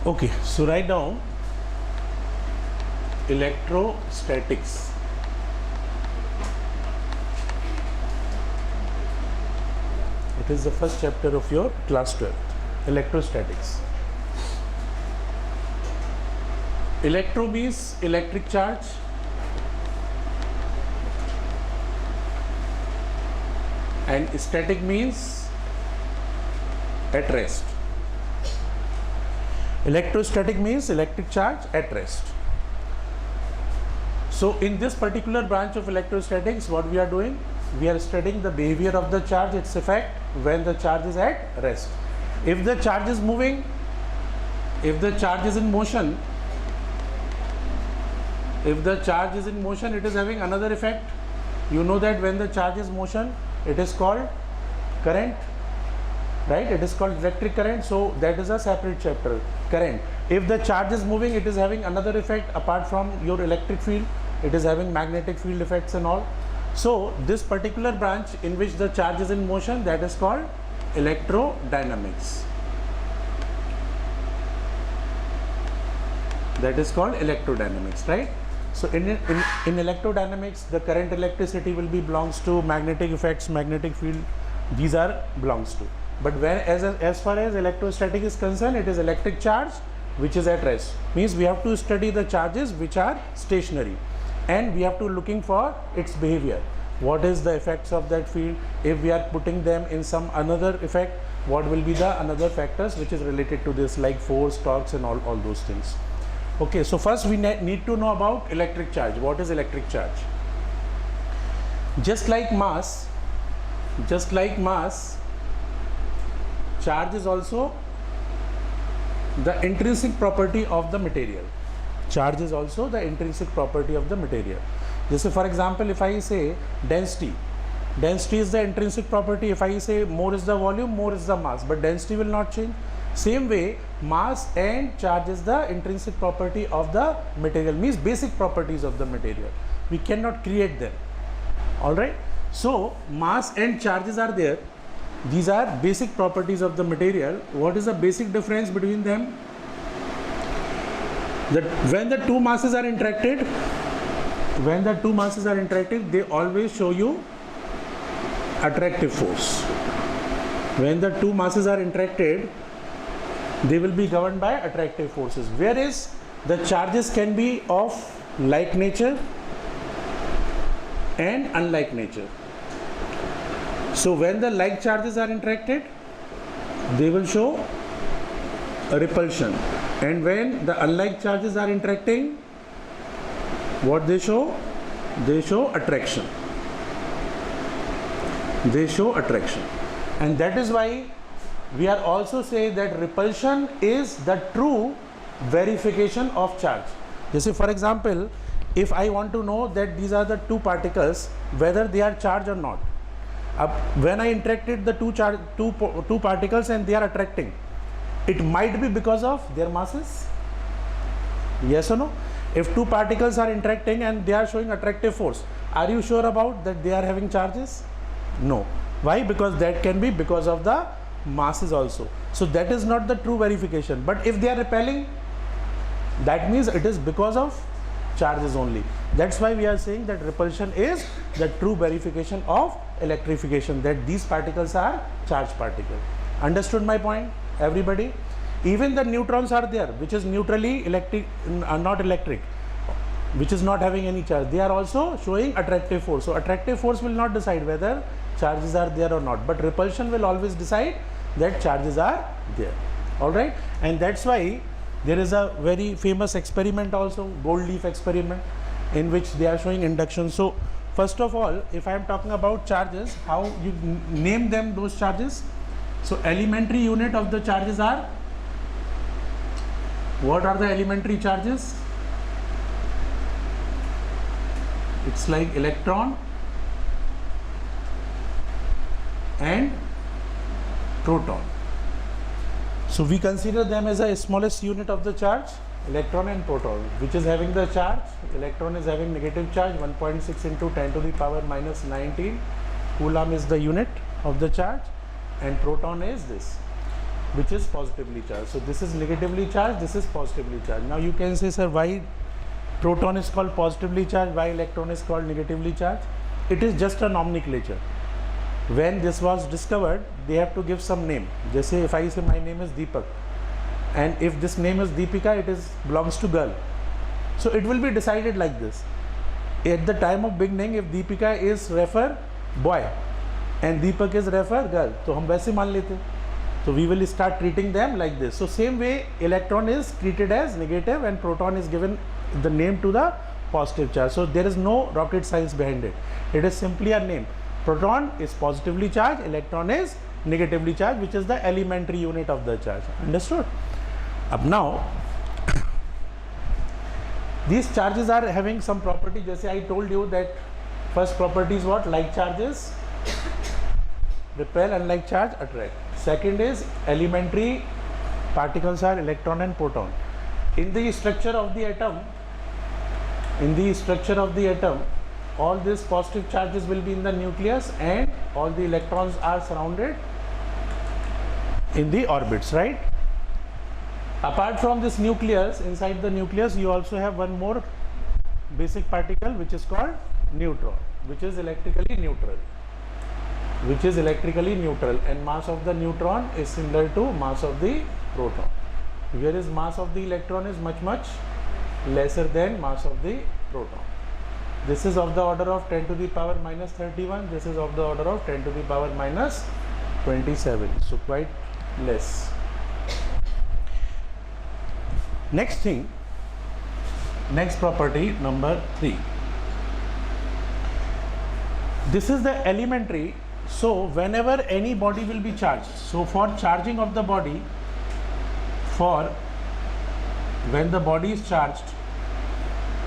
Okay, so write down electrostatics. It is the first chapter of your class 12, electrostatics. Electro means electric charge. And static means at rest. Electrostatic means electric charge at rest. So in this particular branch of electrostatics, what we are doing? We are studying the behavior of the charge, its effect when the charge is at rest. If the charge is moving, if the charge is in motion, it is having another effect. You know that when the charge is motion, it is called current, right? It is called electric current. So that is a separate chapter, current. If the charge is moving, it is having another effect apart from your electric field. It is having magnetic field effects and all. So this particular branch in which the charge is in motion, that is called electrodynamics. That is called electrodynamics, right? So in electrodynamics, the current, electricity will be belongs to magnetic effects, magnetic field, these are belongs to. But as far as electrostatic is concerned, it is electric charge which is at rest. Means we have to study the charges which are stationary, and we have to looking for its behavior. What is the effects of that field? If we are putting them in some another effect, what will be the another factors which is related to this, like force, torques and all those things. Okay, so first we need to know about electric charge. What is electric charge? Just like mass, charge is also the intrinsic property of the material. Charge is also the intrinsic property of the material. Just for example, if I say density is the intrinsic property. If I say more is the volume, more is the mass, but density will not change. Same way, mass and charge is the intrinsic property of the material, means basic properties of the material. We cannot create them. Alright. So mass and charges are there. These are basic properties of the material. What is the basic difference between them? That when the two masses are interacted, they always show you attractive force. When the two masses are interacted, they will be governed by attractive forces, whereas the charges can be of like nature and unlike nature. So when the like charges are interacted, they will show a repulsion, and when the unlike charges are interacting, what they show? They show attraction. And that is why we are also saying that repulsion is the true verification of charge. You see, for example, if I want to know that these are the two particles, whether they are charged or not. When I interacted the two particles and they are attracting, it might be because of their masses. Yes or no? If two particles are interacting and they are showing attractive force, are you sure about that they are having charges? No. Why? Because that can be because of the masses also. So that is not the true verification. But if they are repelling, that means it is because of charges only. That's why we are saying that repulsion is the true verification of electrification, that these particles are charged particles. Understood my point, everybody? Even the neutrons are there, which is neutrally electric, not electric, which is not having any charge. They are also showing attractive force. So attractive force will not decide whether charges are there or not, but repulsion will always decide that charges are there. All right, and that's why there is a very famous experiment also, gold leaf experiment, in which they are showing induction. So first of all, if I am talking about charges, how you name them, those charges? So elementary unit of the charges are, what are the elementary charges? It's like electron and proton. So we consider them as the smallest unit of the charge, electron and proton. Which is having the charge? Electron is having negative charge, 1.6 into 10 to the power minus 19 coulomb is the unit of the charge, and proton is this. which is positively charged. So this is negatively charged, this is positively charged. Now you can say, sir, why proton is called positively charged, why electron is called negatively charged? It is just a nomenclature. When this was discovered, they have to give some name. Just say if I say my name is Deepak, and if this name is Deepika, it is belongs to girl. So it will be decided like this. At the time of beginning, if Deepika is refer boy and Deepak is refer girl, तो हम वैसे मान लेते. So we will start treating them like this. So same way, electron is treated as negative and proton is given the name to the positive charge. So there is no rocket science behind it. It is simply a name. Proton is positively charged, electron is negatively charged, which is the elementary unit of the charge. Understood? Up now, these charges are having some property. Just I told you that first property is what? Like charges repel, unlike charge attract. Second is elementary particles are electron and proton. In the structure of the atom, all these positive charges will be in the nucleus and all the electrons are surrounded in the orbits, right? Apart from this nucleus, inside the nucleus you also have one more basic particle which is called neutron, which is electrically neutral. And mass of the neutron is similar to mass of the proton, whereas mass of the electron is much lesser than mass of the proton. This is of the order of 10 to the power minus 31. This is of the order of 10 to the power minus 27. So quite less. Next property number 3. This is the elementary. So whenever any body will be charged, so for charging of the body, when the body is charged,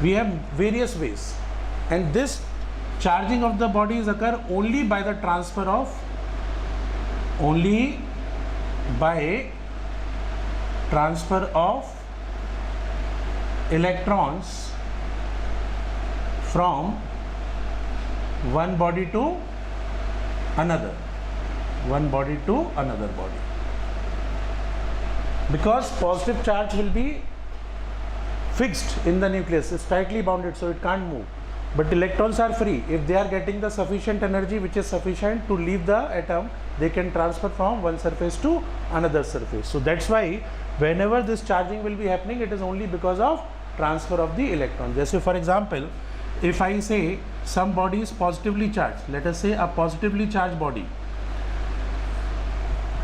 we have various ways, and this charging of the bodies occur only by transfer of electrons from one body to another body, because positive charge will be fixed in the nucleus, it's tightly bounded, so it can't move. But electrons are free. If they are getting the sufficient energy which is sufficient to leave the atom, they can transfer from one surface to another surface. So that's why whenever this charging will be happening, it is only because of transfer of the electron. Just for example, if I say some body is positively charged, let us say a positively charged body.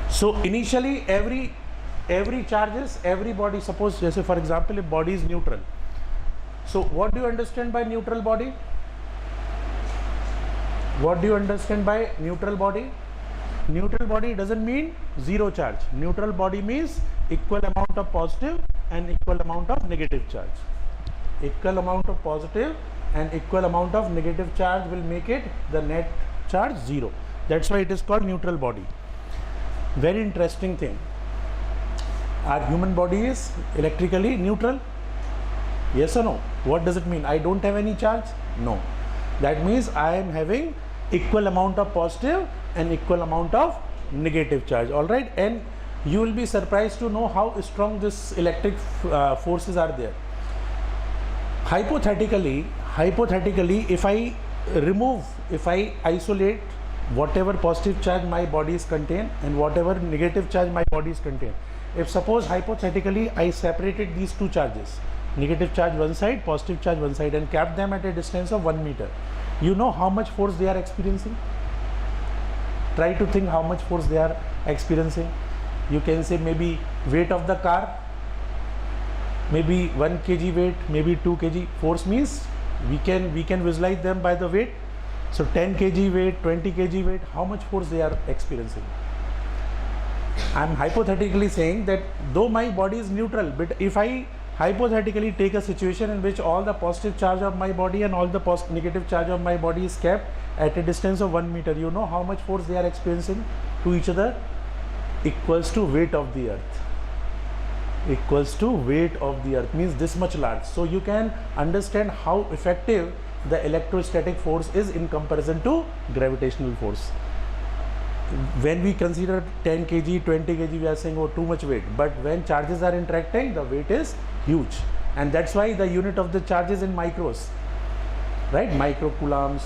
So initially every charges, every body, suppose just for example, if body is neutral. So what do you understand by neutral body? Neutral body doesn't mean zero charge. Neutral body means equal amount of positive and equal amount of negative charge. Equal amount of positive and equal amount of negative charge will make it the net charge zero. That's why it is called neutral body. Very interesting thing. Our human body is electrically neutral. Yes or no? What does it mean? I don't have any charge? No. That means I am having equal amount of positive and equal amount of negative charge. Alright, and you will be surprised to know how strong this electric forces are there. Hypothetically, if I isolate whatever positive charge my body is contain and whatever negative charge my body is contain, if suppose hypothetically I separated these two charges, negative charge one side, positive charge one side, and kept them at a distance of 1 meter, you know how much force they are experiencing? Try to think how much force they are experiencing. You can say maybe weight of the car, maybe 1 kg weight, maybe 2 kg. Force means we can visualize them by the weight. So 10 kg weight, 20 kg weight, how much force they are experiencing? I am hypothetically saying that though my body is neutral, but if I hypothetically take a situation in which all the positive charge of my body and all the negative charge of my body is kept at a distance of 1 meter, you know how much force they are experiencing to each other? Equals to weight of the earth. Equals to weight of the earth, means this much large. So you can understand how effective the electrostatic force is in comparison to gravitational force. when we consider 10 kg, 20 kg, we are saying, oh, too much weight. But when charges are interacting, the weight is huge. And that's why the unit of the charge is in micros, right? Microcoulombs,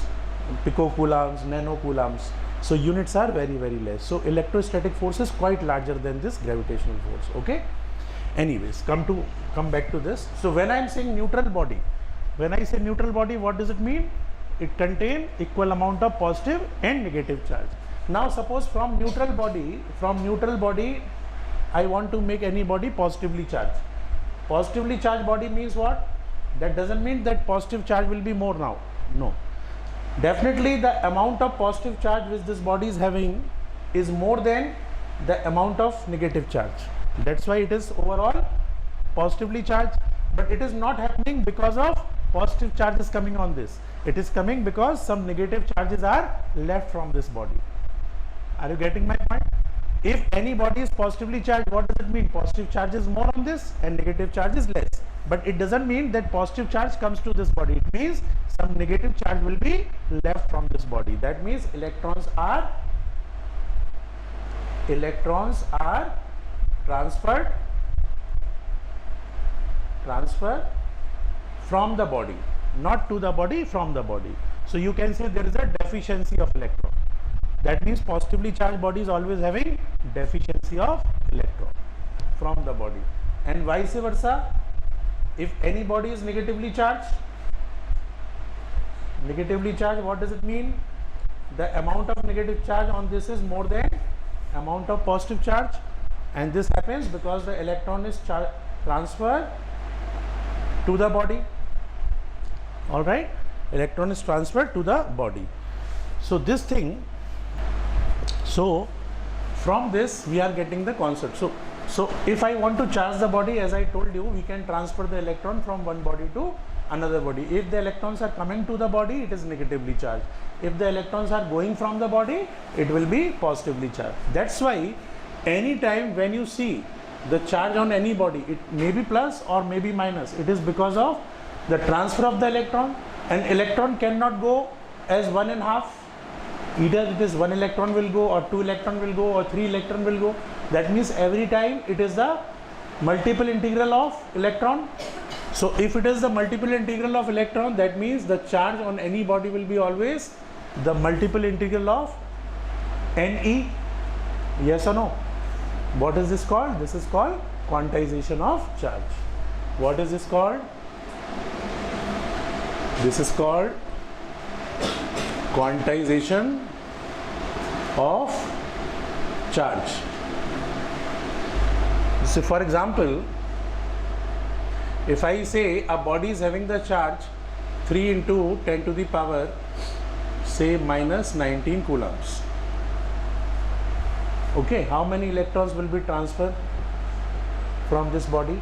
picocoulombs, nanocoulombs. So units are very, very less. So electrostatic force is quite larger than this gravitational force, okay? Anyways, come back to this. So when I am saying neutral body, when I say neutral body, what does it mean? It contains equal amount of positive and negative charge. Now suppose from neutral body, I want to make any body positively charged. Positively charged body means what? That doesn't mean that positive charge will be more now. No. Definitely the amount of positive charge which this body is having is more than the amount of negative charge. That's why it is overall positively charged, but it is not happening because of positive charge is coming on this. It is coming because some negative charges are left from this body. Are you getting my point? If any body is positively charged, what does it mean? Positive charge is more on this and negative charge is less. But it doesn't mean that positive charge comes to this body. It means some negative charge will be left from this body. That means electrons are transferred from the body, not to the body, from the body. So you can say there is a deficiency of electron. That means positively charged body is always having deficiency of electron from the body, and vice versa. If any body is negatively charged, what does it mean? The amount of negative charge on this is more than amount of positive charge, and this happens because the electron is transferred to the body. All right, electron is transferred to the body. So this thing, so from this we are getting the concept. So if I want to charge the body, as I told you, we can transfer the electron from one body to another body. If the electrons are coming to the body, it is negatively charged. If the electrons are going from the body, it will be positively charged. That's why anytime when you see the charge on any body, it may be plus or may be minus. It is because of the transfer of the electron. An electron cannot go as 1.5. Either it is 1 electron will go, or 2 electron will go, or 3 electron will go. That means every time it is the multiple integral of electron. So if it is the multiple integral of electron, that means the charge on any body will be always the multiple integral of NE. Yes or no? What is this called? This is called quantization of charge. What is this called? This is called quantization of charge. So for example, if I say a body is having the charge 3 into 10 to the power, say minus 19 coulombs. Okay, how many electrons will be transferred from this body?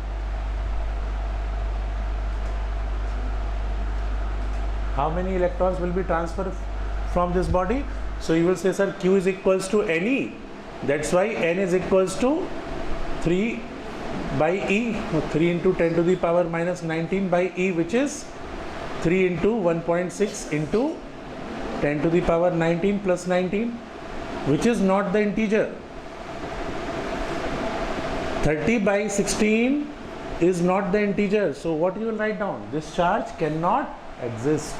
How many electrons will be transferred from this body? So you will say, sir, Q is equals to NE. That's why N is equals to 3 by E, 3 into 10 to the power minus 19 by E, which is 3 into 1.6 into 10 to the power 19 plus 19, which is not the integer. 30 by 16 is not the integer. So what you will write down? This charge cannot exist.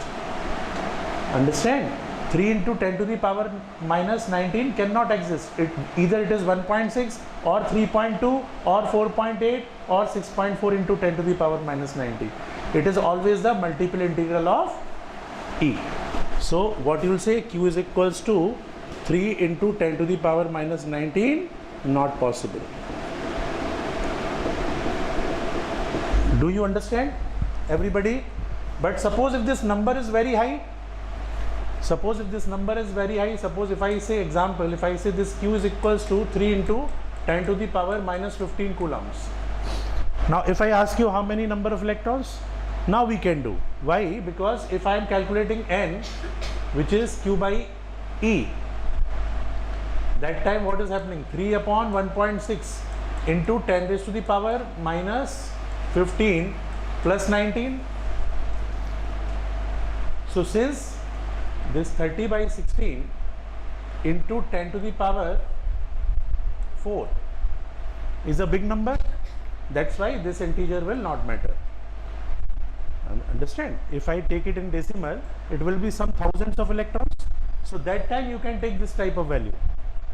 Understand? 3 into 10 to the power minus 19 cannot exist. Either it is 1.6 or 3.2 or 4.8 or 6.4 into 10 to the power minus 90. It is always the multiple integral of E. So what you will say? Q is equals to 3 into 10 to the power minus 19. Not possible. Do you understand, everybody? But suppose if this number is very high, suppose if I say example, if I say this Q is equals to 3 into 10 to the power minus 15 coulombs. Now if I ask you how many number of electrons, now we can do. Why? Because if I am calculating N, which is Q by E, that time what is happening? 3 upon 1.6 into 10 raised to the power minus 15 plus 19. So since this 30 by 16 into 10 to the power 4 is a big number. That's why this integer will not matter. Understand? If I take it in decimal, it will be some thousands of electrons. So that time you can take this type of value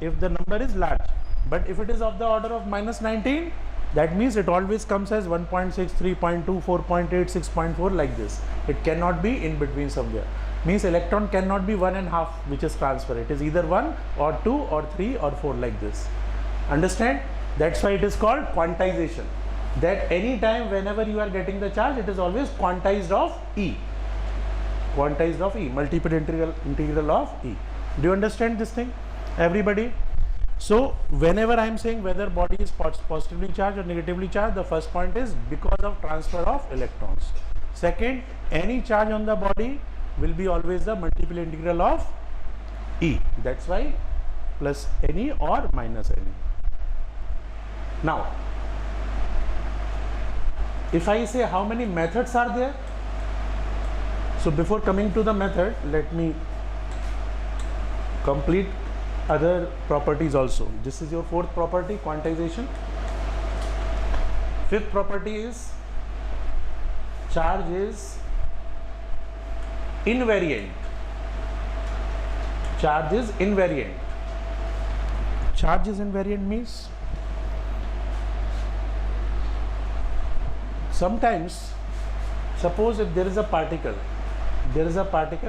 if the number is large. But if it is of the order of minus 19, that means it always comes as 1.6, 3.2, 4.8, 6.4 like this. It cannot be in between somewhere. Means electron cannot be 1.5 which is transfer. It is either 1 or 2 or 3 or 4 like this. Understand? That's why it is called quantization. That any time whenever you are getting the charge, it is always quantized of E. Quantized of E, multiple integral of E. Do you understand this thing, everybody? So whenever I am saying whether body is positively charged or negatively charged, the first point is because of transfer of electrons. Second, any charge on the body will be always the multiple integral of E. That's why plus any or minus any. Now, if I say how many methods are there, so before coming to the method, let me complete other properties also. This is your fourth property, quantization. Fifth property is charge is invariant. Charge is invariant. Charge is invariant means sometimes, suppose if there is a particle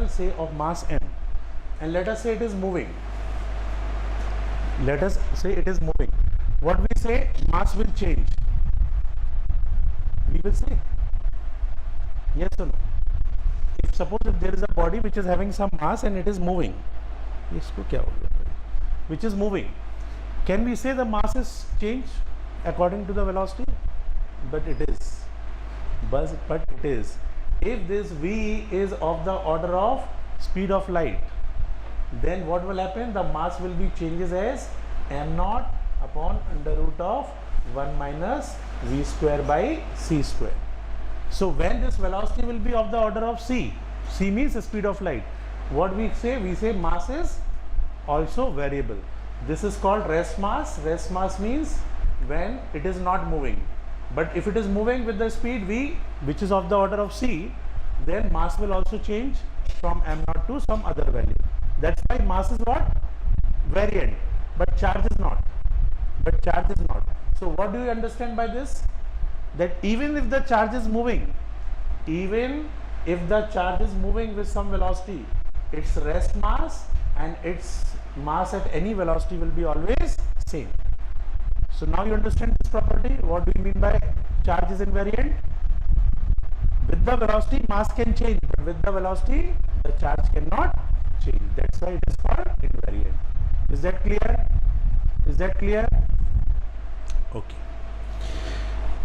say of mass m, and let us say it is moving. Let us say it is moving. What we say, mass will change. We will say yes or no. If suppose if there is a body which is having some mass and it is moving, which is moving, can we say the masses change according to the velocity? But it is. But it is. If this v is of the order of speed of light, then what will happen? The mass will be changes as m0 upon under root of 1 minus v square by c square. So when this velocity will be of the order of c means the speed of light, what we say? We say mass is also variable. This is called rest mass. Rest mass means when it is not moving. But if it is moving with the speed v, which is of the order of c, then mass will also change from m0 to some other value. That's why mass is what? Variant, but charge is not. So what do you understand by this? That even if the charge is moving, with some velocity, its rest mass and its mass at any velocity will be always same. So now you understand this property. What do you mean by charge is invariant? With the velocity, mass can change, but with the velocity, the charge cannot change. That's why it is called invariant. Is that clear? Okay.